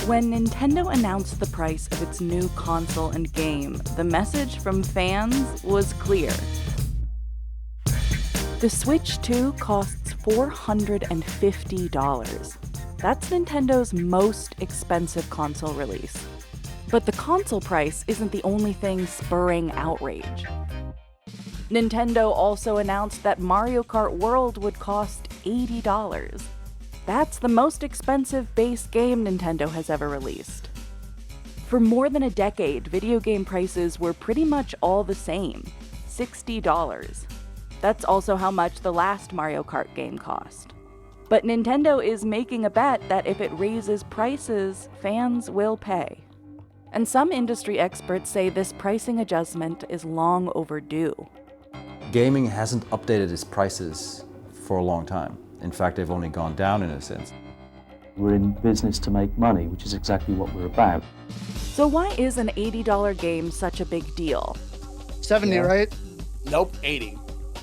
When Nintendo announced the price of its new console and game, the message from fans was clear. The Switch 2 costs $450. That's Nintendo's most expensive console release. But the console price isn't the only thing spurring outrage. Nintendo also announced that Mario Kart World would cost $80. That's the most expensive base game Nintendo has ever released. For more than a decade, video game prices were pretty much all the same, $60. That's also how much the last Mario Kart game cost. But Nintendo is making a bet that if it raises prices, fans will pay. And some industry experts say this pricing adjustment is long overdue. Gaming hasn't updated its prices for a long time. In fact, they've only gone down in a sense. We're in business to make money, which is exactly what we're about. So why is an $80 game such a big deal? 70, right? Nope, 80.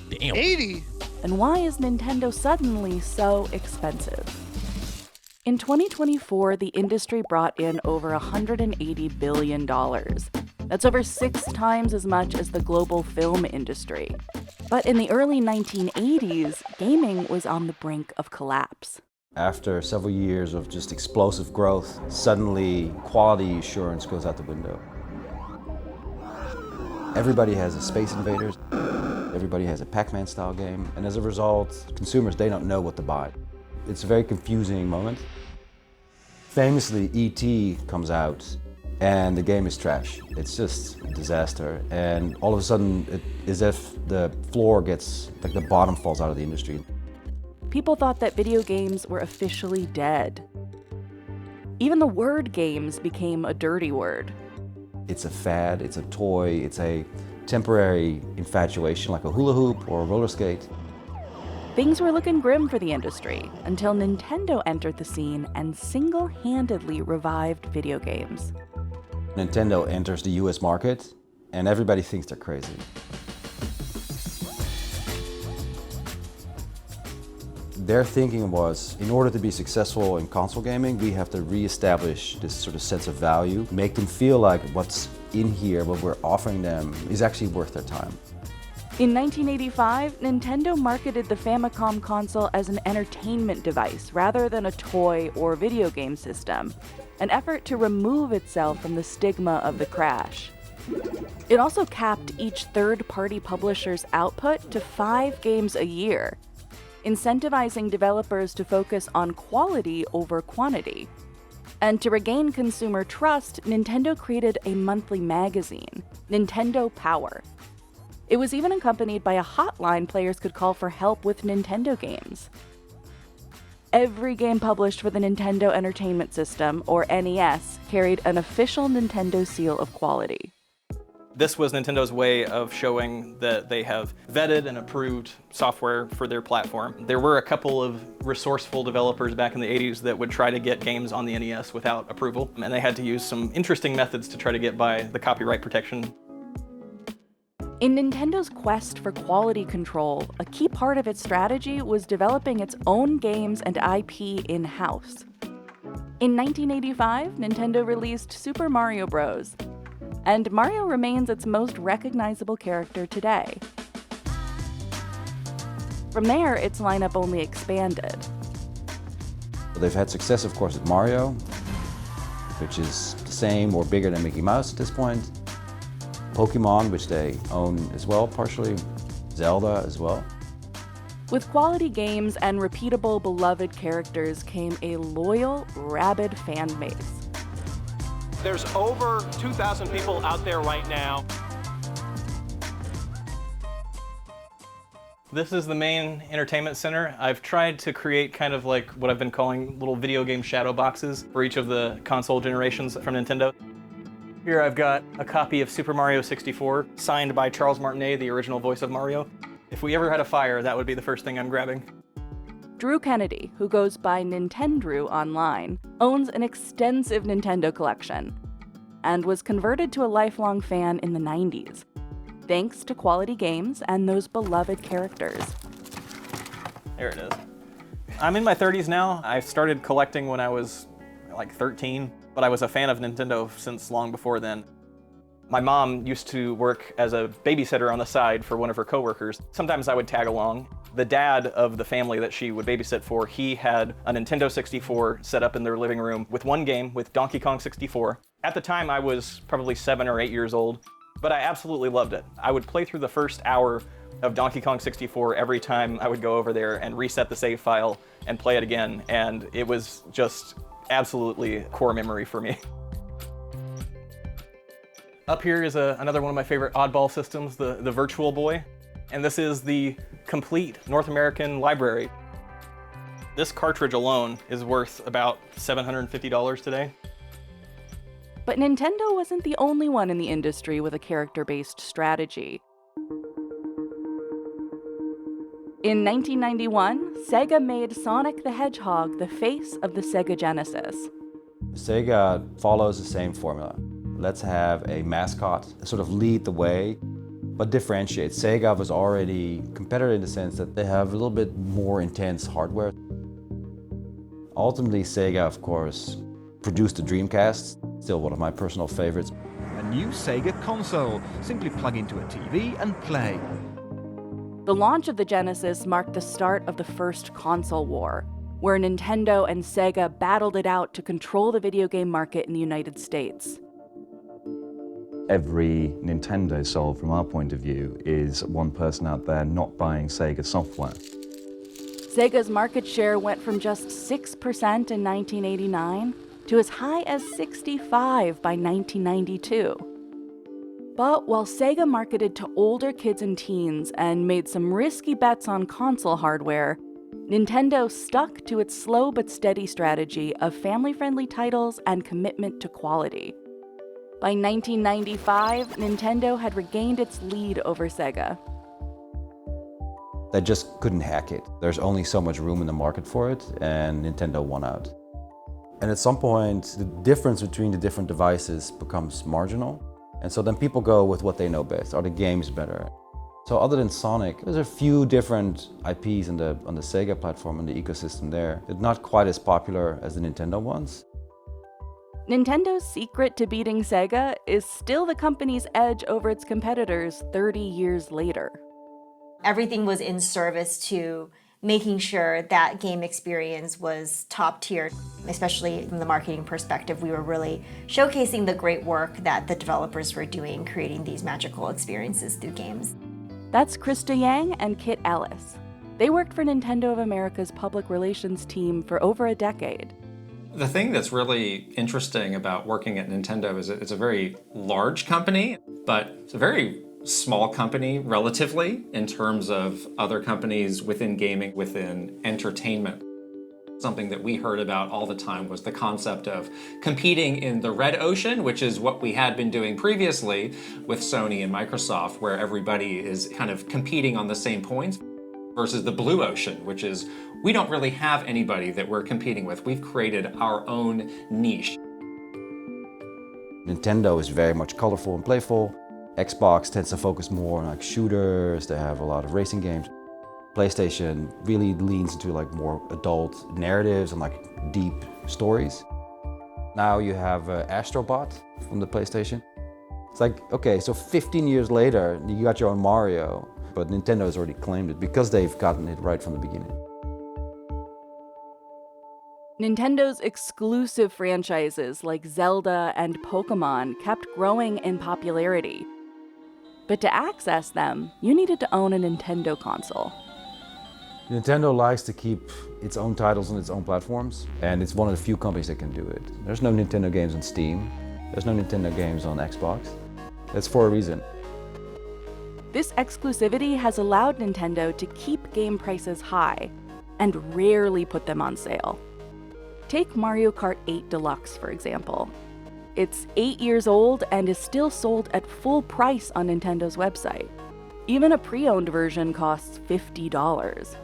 Damn. 80? And why is Nintendo suddenly so expensive? In 2024, the industry brought in over $180 billion. That's over 6 times as much as the global film industry. But in the early 1980s, gaming was on the brink of collapse. After several years of just explosive growth, suddenly quality assurance goes out the window. Everybody has a Space Invaders, everybody has a Pac-Man style game, and as a result, consumers, they don't know what to buy. It's a very confusing moment. Famously, E.T. comes out and the game is trash. It's just a disaster. And all of a sudden, it's as if the floor gets, like the bottom falls out of the industry. People thought that video games were officially dead. Even the word games became a dirty word. It's a fad, it's a toy, it's a temporary infatuation like a hula hoop or a roller skate. Things were looking grim for the industry until Nintendo entered the scene and single-handedly revived video games. Nintendo enters the US market and everybody thinks they're crazy. Their thinking was, in order to be successful in console gaming, we have to reestablish this sort of sense of value, make them feel like what's in here, what we're offering them, is actually worth their time. In 1985, Nintendo marketed the Famicom console as an entertainment device rather than a toy or video game system, an effort to remove itself from the stigma of the crash. It also capped each third-party publisher's output to 5 games a year, incentivizing developers to focus on quality over quantity. And to regain consumer trust, Nintendo created a monthly magazine, Nintendo Power. It was even accompanied by a hotline players could call for help with Nintendo games. Every game published for the Nintendo Entertainment System, or NES, carried an official Nintendo seal of quality. This was Nintendo's way of showing that they have vetted and approved software for their platform. There were a couple of resourceful developers back in the 80s that would try to get games on the NES without approval, and they had to use some interesting methods to try to get by the copyright protection. In Nintendo's quest for quality control, a key part of its strategy was developing its own games and IP in-house. In 1985, Nintendo released Super Mario Bros., and Mario remains its most recognizable character today. From there, its lineup only expanded. They've had success, of course, with Mario, which is the same or bigger than Mickey Mouse at this point. Pokemon, which they own as well, partially. Zelda as well. With quality games and repeatable, beloved characters came a loyal, rabid fan base. There's over 2,000 people out there right now. This is the main entertainment center. I've tried to create kind of like what I've been calling little video game shadow boxes for each of the console generations from Nintendo. Here I've got a copy of Super Mario 64, signed by Charles Martinet, the original voice of Mario. If we ever had a fire, that would be the first thing I'm grabbing. Drew Kennedy, who goes by Nintendrew online, owns an extensive Nintendo collection and was converted to a lifelong fan in the 90s, thanks to quality games and those beloved characters. There it is. I'm in my 30s now. I started collecting when I was like 13, but I was a fan of Nintendo since long before then. My mom used to work as a babysitter on the side for one of her coworkers. Sometimes I would tag along. The dad of the family that she would babysit for, he had a Nintendo 64 set up in their living room with one game, with Donkey Kong 64. At the time, I was probably 7 or 8 years old, but I absolutely loved it. I would play through the first hour of Donkey Kong 64 every time I would go over there and reset the save file and play it again, and it was just absolutely a core memory for me. Up here is another one of my favorite oddball systems, the Virtual Boy, and this is the complete North American library. This cartridge alone is worth about $750 today. But Nintendo wasn't the only one in the industry with a character-based strategy. In 1991, Sega made Sonic the Hedgehog the face of the Sega Genesis. Sega follows the same formula. Let's have a mascot sort of lead the way, but differentiate. Sega was already competitive in the sense that they have a little bit more intense hardware. Ultimately, Sega, of course, produced the Dreamcast, still one of my personal favorites. A new Sega console. Simply plug into a TV and play. The launch of the Genesis marked the start of the first console war, where Nintendo and Sega battled it out to control the video game market in the United States. Every Nintendo sold, from our point of view, is one person out there not buying Sega software. Sega's market share went from just 6% in 1989 to as high as 65% by 1992. But while Sega marketed to older kids and teens and made some risky bets on console hardware, Nintendo stuck to its slow but steady strategy of family-friendly titles and commitment to quality. By 1995, Nintendo had regained its lead over Sega. They just couldn't hack it. There's only so much room in the market for it, and Nintendo won out. And at some point, the difference between the different devices becomes marginal. And so then people go with what they know best. Are the games better? So other than Sonic, there's a few different IPs on the Sega platform and the ecosystem there. They're not quite as popular as the Nintendo ones. Nintendo's secret to beating Sega is still the company's edge over its competitors 30 years later. Everything was in service to making sure that game experience was top tier, especially from the marketing perspective. We were really showcasing the great work that the developers were doing, creating these magical experiences through games. That's Krista Yang and Kit Ellis. They worked for Nintendo of America's public relations team for over a decade. The thing that's really interesting about working at Nintendo is it's a very large company, but it's a very small company relatively in terms of other companies within gaming, within entertainment. Something that we heard about all the time was the concept of competing in the red ocean, which is what we had been doing previously with Sony and Microsoft, where everybody is kind of competing on the same points, versus the blue ocean, which is we don't really have anybody that we're competing with. We've created our own niche. Nintendo is very much colorful and playful. Xbox tends to focus more on like shooters. They have a lot of racing games. PlayStation really leans into like more adult narratives and like deep stories. Now you have Astrobot from the PlayStation. It's like, okay, so 15 years later, you got your own Mario, but Nintendo has already claimed it because they've gotten it right from the beginning. Nintendo's exclusive franchises like Zelda and Pokemon kept growing in popularity. But to access them, you needed to own a Nintendo console. Nintendo likes to keep its own titles on its own platforms, and it's one of the few companies that can do it. There's no Nintendo games on Steam. There's no Nintendo games on Xbox. That's for a reason. This exclusivity has allowed Nintendo to keep game prices high and rarely put them on sale. Take Mario Kart 8 Deluxe, for example. It's 8 years old and is still sold at full price on Nintendo's website. Even a pre-owned version costs $50.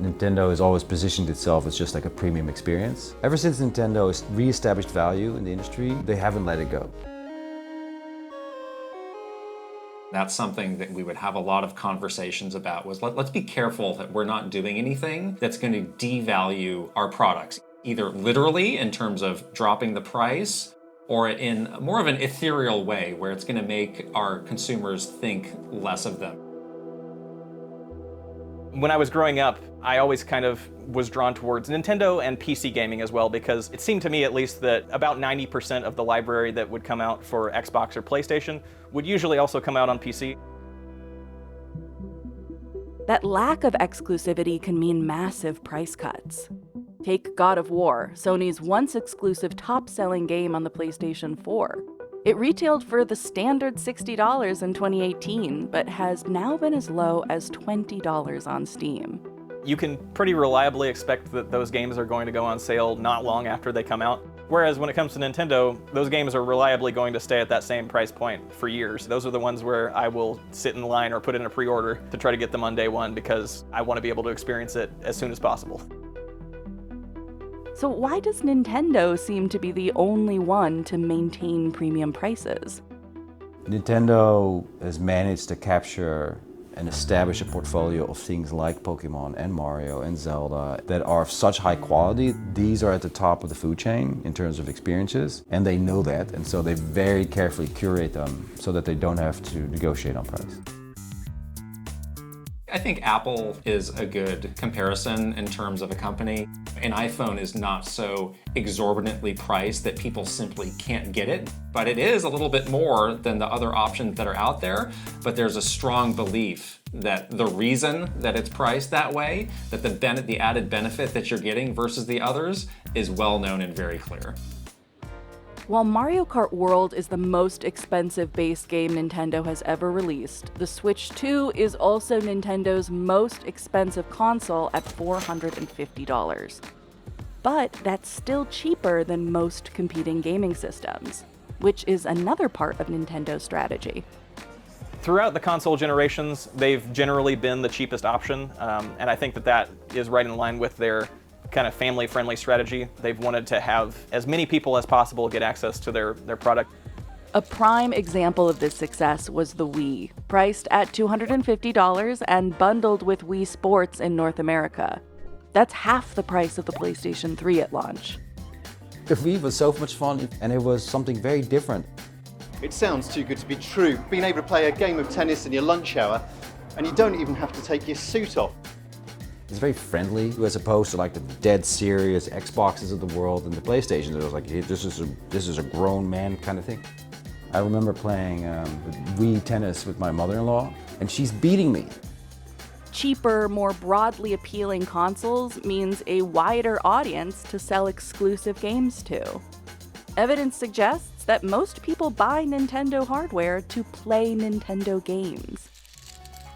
Nintendo has always positioned itself as just like a premium experience. Ever since Nintendo has re-established value in the industry, they haven't let it go. That's something that we would have a lot of conversations about was let's be careful that we're not doing anything that's going to devalue our products. either literally in terms of dropping the price, or in more of an ethereal way where it's going to make our consumers think less of them. When I was growing up, I always kind of was drawn towards Nintendo and PC gaming as well, because it seemed to me at least that about 90% of the library that would come out for Xbox or PlayStation would usually also come out on PC. That lack of exclusivity can mean massive price cuts. Take God of War, Sony's once exclusive top-selling game on the PlayStation 4. It retailed for the standard $60 in 2018, but has now been as low as $20 on Steam. You can pretty reliably expect that those games are going to go on sale not long after they come out. Whereas when it comes to Nintendo, those games are reliably going to stay at that same price point for years. Those are the ones where I will sit in line or put in a pre-order to try to get them on day one because I want to be able to experience it as soon as possible. So why does Nintendo seem to be the only one to maintain premium prices? Nintendo has managed to capture and establish a portfolio of things like Pokemon and Mario and Zelda that are of such high quality. These are at the top of the food chain in terms of experiences, and they know that, and so they very carefully curate them so that they don't have to negotiate on price. I think Apple is a good comparison in terms of a company. An iPhone is not so exorbitantly priced that people simply can't get it, but it is a little bit more than the other options that are out there. But there's a strong belief that the reason that it's priced that way, that the added benefit that you're getting versus the others is well known and very clear. While Mario Kart World is the most expensive base game Nintendo has ever released, the Switch 2 is also Nintendo's most expensive console at $450. But that's still cheaper than most competing gaming systems, which is another part of Nintendo's strategy. Throughout the console generations, they've generally been the cheapest option, and I think that is right in line with their kind of family-friendly strategy. They've wanted to have as many people as possible get access to their product. A prime example of this success was the Wii, priced at $250 and bundled with Wii Sports in North America. That's half the price of the PlayStation 3 at launch. The Wii was so much fun, and it was something very different. It sounds too good to be true, being able to play a game of tennis in your lunch hour, and you don't even have to take your suit off. It's very friendly, as opposed to like the dead serious Xboxes of the world and the PlayStation. It was like, hey, this is a grown man kind of thing. I remember playing Wii tennis with my mother-in-law, and she's beating me. Cheaper, more broadly appealing consoles means a wider audience to sell exclusive games to. Evidence suggests that most people buy Nintendo hardware to play Nintendo games.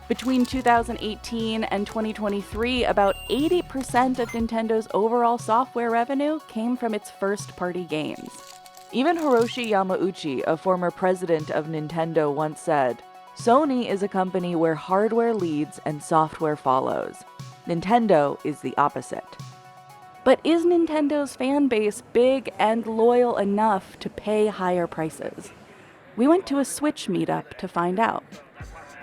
Between 2018 and 2023, about 80% of Nintendo's overall software revenue came from its first-party games. Even Hiroshi Yamauchi, a former president of Nintendo, once said, "Sony is a company where hardware leads and software follows. Nintendo is the opposite." But is Nintendo's fan base big and loyal enough to pay higher prices? We went to a Switch meetup to find out.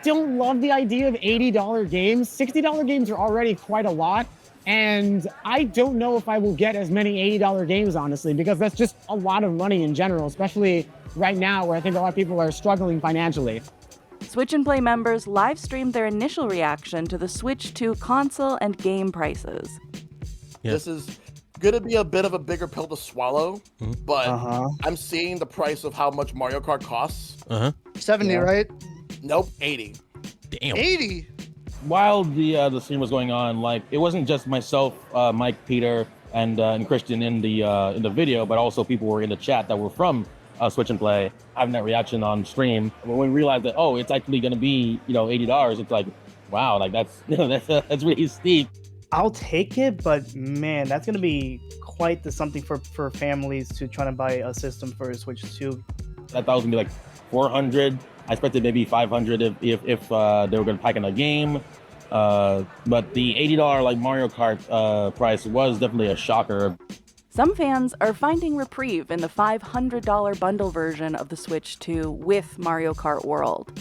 Don't love the idea of $80 games. $60 games are already quite a lot. And I don't know if I will get as many $80 games, honestly, because that's just a lot of money in general, especially right now where I think a lot of people are struggling financially. Switch and Play members live streamed their initial reaction to the Switch 2 console and game prices. Yeah. This is going to be a bit of a bigger pill to swallow, but I'm seeing the price of how much Mario Kart costs. 70, right? Nope, 80. Damn. 80? While the stream was going on, like, it wasn't just myself, Mike, Peter, and Christian in the video, but also people were in the chat that were from Switch and Play, having that reaction on stream. When we realized that, oh, it's actually going to be, $80, it's like, wow, like that's that's really steep. I'll take it, but man, that's going to be quite the something for families to try to buy a system for a Switch 2. I thought it was going to be like 400. I expected maybe 500 if they were going to pack in a game. But the $80 like Mario Kart price was definitely a shocker. Some fans are finding reprieve in the $500 bundle version of the Switch 2 with Mario Kart World.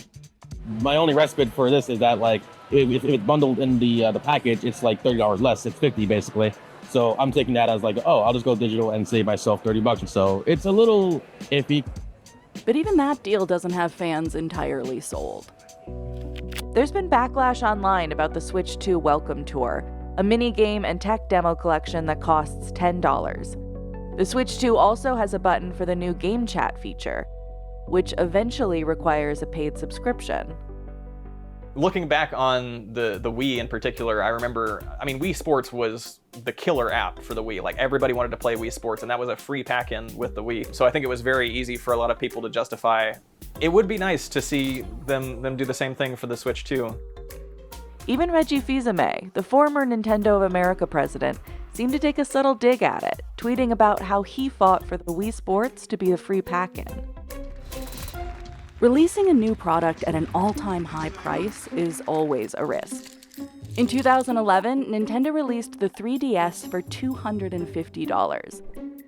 My only respite for this is that, like, if it's bundled in the package, it's like $30 less. It's $50 basically. So I'm taking that as like, oh, I'll just go digital and save myself $30. So it's a little iffy. But even that deal doesn't have fans entirely sold. There's been backlash online about the Switch 2 Welcome Tour, a mini-game and tech demo collection that costs $10. The Switch 2 also has a button for the new game chat feature, which eventually requires a paid subscription. Looking back on the Wii in particular, I remember, Wii Sports was the killer app for the Wii. Like, everybody wanted to play Wii Sports, and that was a free pack-in with the Wii. So I think it was very easy for a lot of people to justify. It would be nice to see them do the same thing for the Switch 2. Even Reggie Fils-Aimé, the former Nintendo of America president, seemed to take a subtle dig at it, tweeting about how he fought for the Wii Sports to be a free pack-in. Releasing a new product at an all-time high price is always a risk. In 2011, Nintendo released the 3DS for $250,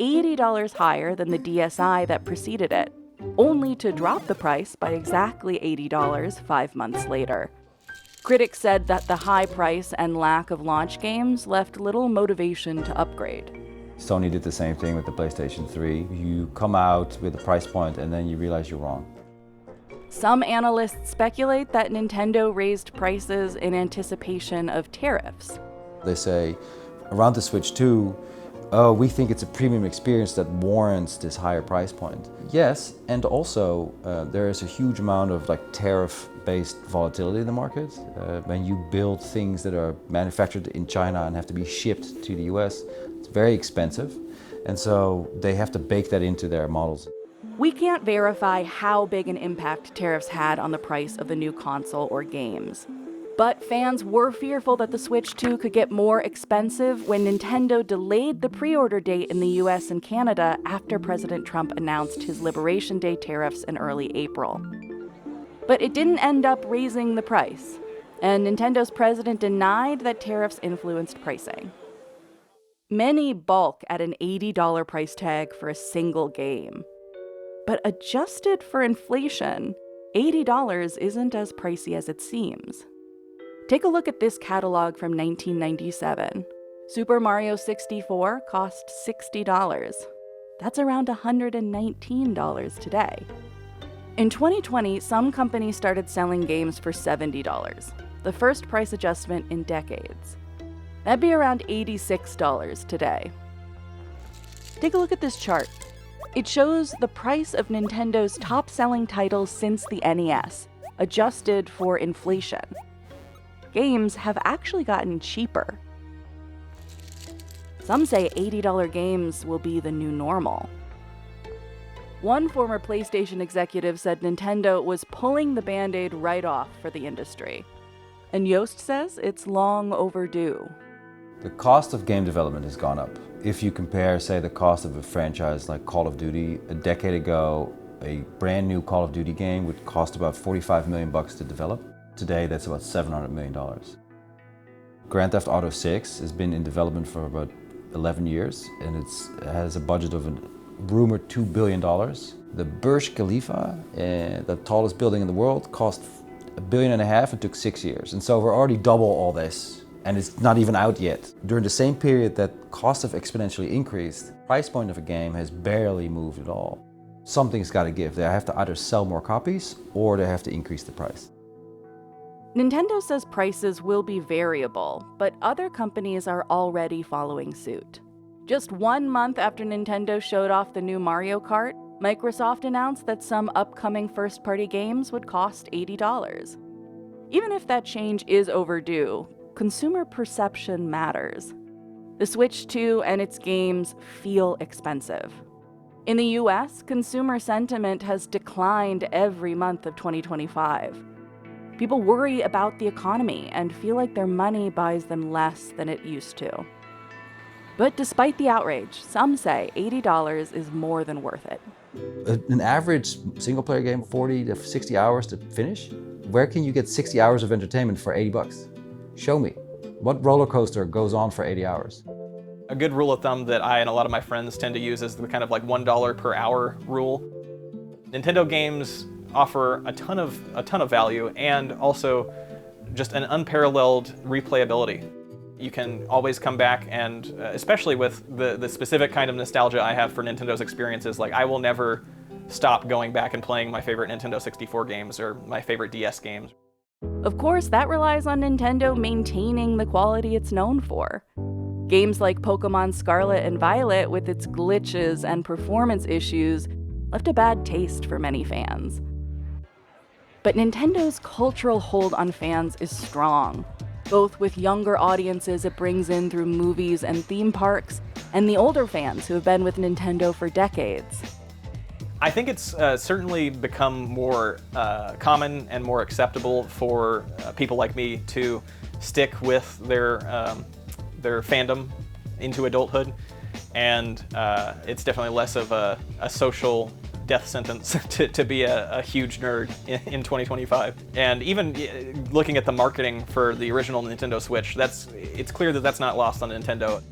$80 higher than the DSi that preceded it, only to drop the price by exactly $80 5 months later. Critics said that the high price and lack of launch games left little motivation to upgrade. Sony did the same thing with the PlayStation 3. You come out with a price point and then you realize you're wrong. Some analysts speculate that Nintendo raised prices in anticipation of tariffs. They say, around the Switch 2, oh, we think it's a premium experience that warrants this higher price point. Yes, and also there is a huge amount of tariff-based volatility in the market. When you build things that are manufactured in China and have to be shipped to the US, it's very expensive. And so they have to bake that into their models. We can't verify how big an impact tariffs had on the price of the new console or games. But fans were fearful that the Switch 2 could get more expensive when Nintendo delayed the pre-order date in the US and Canada after President Trump announced his Liberation Day tariffs in early April. But it didn't end up raising the price, and Nintendo's president denied that tariffs influenced pricing. Many balk at an $80 price tag for a single game. But adjusted for inflation, $80 isn't as pricey as it seems. Take a look at this catalog from 1997. Super Mario 64 cost $60. That's around $119 today. In 2020, some companies started selling games for $70, the first price adjustment in decades. That'd be around $86 today. Take a look at this chart. It shows the price of Nintendo's top-selling titles since the NES, adjusted for inflation. Games have actually gotten cheaper. Some say $80 games will be the new normal. One former PlayStation executive said Nintendo was pulling the Band-Aid right off for the industry. And Yost says it's long overdue. The cost of game development has gone up. If you compare, say, the cost of a franchise like Call of Duty, a decade ago, a brand new Call of Duty game would cost about $45 million to develop. Today, that's about $700 million. Grand Theft Auto 6 has been in development for about 11 years, and it has a budget of a rumored $2 billion. The Burj Khalifa, the tallest building in the world, cost $1.5 billion and took 6 years. And so we're already double all this. And it's not even out yet. During the same period that costs have exponentially increased, the price point of a game has barely moved at all. Something's got to give. They have to either sell more copies or they have to increase the price. Nintendo says prices will be variable, but other companies are already following suit. Just 1 month after Nintendo showed off the new Mario Kart, Microsoft announced that some upcoming first-party games would cost $80. Even if that change is overdue, consumer perception matters. The Switch 2 and its games feel expensive. In the US, consumer sentiment has declined every month of 2025. People worry about the economy and feel like their money buys them less than it used to. But despite the outrage, some say $80 is more than worth it. An average single-player game, 40 to 60 hours to finish? Where can you get 60 hours of entertainment for $80? Show me. What roller coaster goes on for 80 hours? A good rule of thumb that I and a lot of my friends tend to use is the kind of $1 per hour rule. Nintendo games offer a ton of value and also just an unparalleled replayability. You can always come back, and especially with the specific kind of nostalgia I have for Nintendo's experiences, like I will never stop going back and playing my favorite Nintendo 64 games or my favorite DS games. Of course, that relies on Nintendo maintaining the quality it's known for. Games like Pokemon Scarlet and Violet, with its glitches and performance issues, left a bad taste for many fans. But Nintendo's cultural hold on fans is strong, both with younger audiences it brings in through movies and theme parks, and the older fans who have been with Nintendo for decades. I think it's certainly become more common and more acceptable for people like me to stick with their fandom into adulthood, and it's definitely less of a social death sentence to be a huge nerd in 2025. And even looking at the marketing for the original Nintendo Switch, it's clear that that's not lost on Nintendo.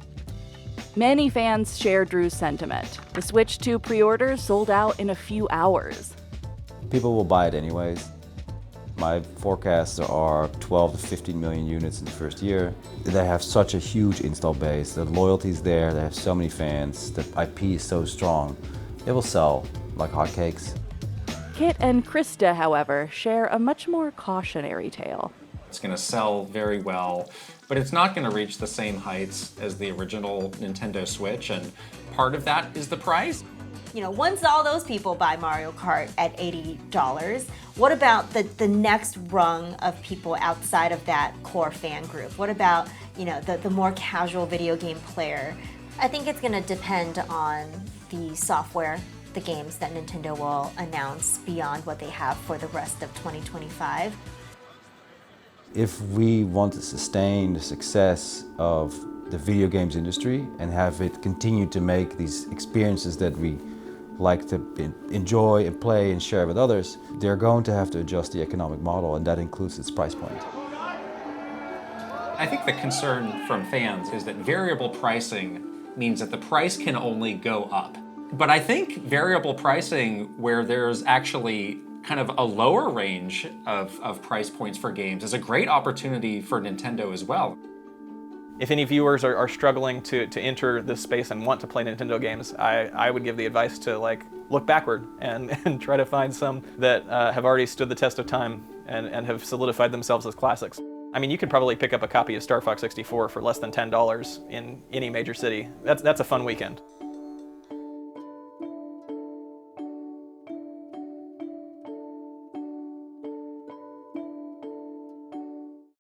Many fans share Drew's sentiment. The Switch 2 pre-orders sold out in a few hours. People will buy it anyways. My forecasts are 12 to 15 million units in the first year. They have such a huge install base, the loyalty's there, they have so many fans, the IP is so strong. It will sell like hotcakes. Kit and Krista, however, share a much more cautionary tale. It's going to sell very well, but it's not going to reach the same heights as the original Nintendo Switch, and part of that is the price. You know, once all those people buy Mario Kart at $80, what about the next rung of people outside of that core fan group? What about, you know, the more casual video game player? I think it's going to depend on the software, the games that Nintendo will announce beyond what they have for the rest of 2025. If we want to sustain the success of the video games industry and have it continue to make these experiences that we like to enjoy and play and share with others, they're going to have to adjust the economic model, and that includes its price point. I think the concern from fans is that variable pricing means that the price can only go up. But I think variable pricing where there's actually kind of a lower range of price points for games is a great opportunity for Nintendo as well. If any viewers are struggling to enter this space and want to play Nintendo games, I would give the advice to look backward and try to find some that have already stood the test of time and have solidified themselves as classics. I mean, you could probably pick up a copy of Star Fox 64 for less than $10 in any major city. That's a fun weekend.